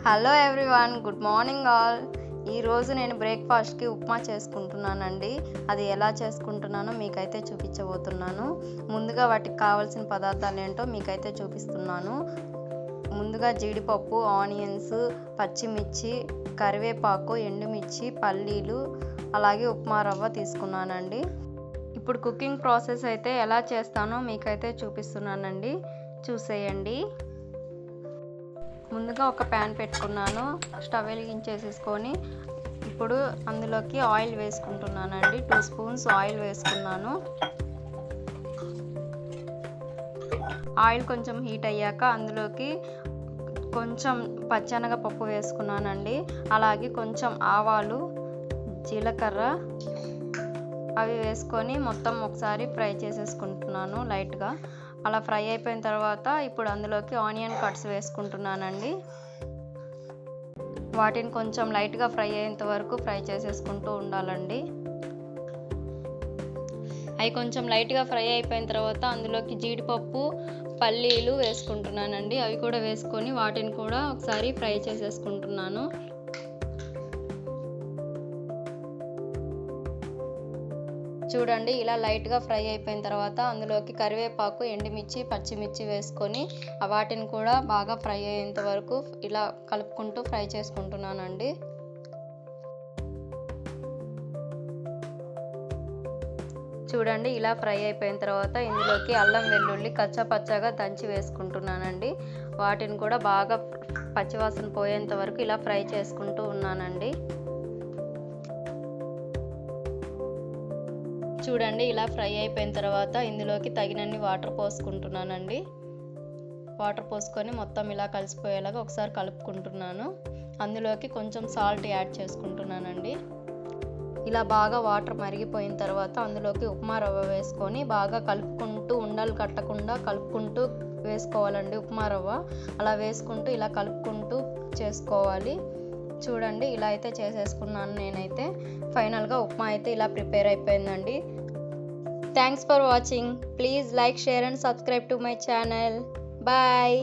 Hello everyone, good morning all. ఈరోజు నేను బ్రేక్ఫాస్ట్కి ఉప్మా చేసుకుంటున్నానండి. అది ఎలా చేసుకుంటున్నానో మీకైతే చూపించబోతున్నాను. ముందుగా వాటికి కావాల్సిన పదార్థాలు ఏంటో మీకైతే చూపిస్తున్నాను. ముందుగా జీడిపప్పు, ఆనియన్స్, పచ్చిమిర్చి, కరివేపాకు, ఎండుమిర్చి, పల్లీలు, అలాగే ఉప్మా రవ్వ తీసుకున్నానండి. ఇప్పుడు కుకింగ్ ప్రాసెస్ అయితే ఎలా చేస్తానో మీకైతే చూపిస్తున్నానండి, చూసేయండి. ముందుగా ఒక ప్యాన్ పెట్టుకున్నాను, స్టవ్ వెలిగించేసేసుకొని ఇప్పుడు అందులోకి ఆయిల్ వేసుకుంటున్నానండి. 2 స్పూన్స్ ఆయిల్ వేసుకున్నాను. ఆయిల్ కొంచెం హీట్ అయ్యాక అందులోకి కొంచెం పచ్చెనగపప్పు వేసుకున్నానండి. అలాగే కొంచెం ఆవాలు, జీలకర్ర అవి వేసుకొని మొత్తం ఒకసారి ఫ్రై చేసేసుకుంటున్నాను లైట్గా. అలా ఫ్రై అయిపోయిన తర్వాత ఇప్పుడు అందులోకి ఆనియన్ కట్స్ వేసుకుంటున్నానండి. వాటిని కొంచెం లైట్గా ఫ్రై అయ్యేంత వరకు ఫ్రై చేసేసుకుంటూ ఉండాలండి. అవి కొంచెం లైట్గా ఫ్రై అయిపోయిన తర్వాత అందులోకి జీడిపప్పు, పల్లీలు వేసుకుంటున్నానండి. అవి కూడా వేసుకొని వాటిని కూడా ఒకసారి ఫ్రై చేసేసుకుంటున్నాను. చూడండి, ఇలా లైట్గా ఫ్రై అయిపోయిన తర్వాత అందులోకి కరివేపాకు, ఎండుమిర్చి, పచ్చిమిర్చి వేసుకొని వాటిని కూడా బాగా ఫ్రై అయ్యేంత వరకు ఇలా కలుపుకుంటూ ఫ్రై చేసుకుంటున్నానండి. చూడండి, ఇలా ఫ్రై అయిపోయిన తర్వాత ఇందులోకి అల్లం వెల్లుల్లి కచ్చాపచ్చాగా దంచి వేసుకుంటున్నానండి. వాటిని కూడా బాగా పచ్చివాసన పోయేంత వరకు ఇలా ఫ్రై చేసుకుంటూ ఉన్నానండి. చూడండి, ఇలా ఫ్రై అయిపోయిన తర్వాత ఇందులోకి తగినన్ని వాటర్ పోసుకుంటున్నానండి. వాటర్ పోసుకొని మొత్తం ఇలా కలిసిపోయేలాగా ఒకసారి కలుపుకుంటున్నాను. అందులోకి కొంచెం సాల్ట్ యాడ్ చేసుకుంటున్నానండి. ఇలా బాగా వాటర్ మరిగిపోయిన తర్వాత అందులోకి ఉప్మా రవ్వ వేసుకొని బాగా కలుపుకుంటూ, ఉండలు కట్టకుండా కలుపుకుంటూ వేసుకోవాలండి ఉప్మా రవ్వ. అలా వేసుకుంటూ ఇలా కలుపుకుంటూ చేసుకోవాలి. చూడండి, ఇలా అయితే చేసేసుకున్నాను నేనైతే. ఫైనల్గా ఉప్మా అయితే ఇలా ప్రిపేర్ అయిపోయిందండి. Thanks for watching. Please like, share and subscribe to my channel. Bye.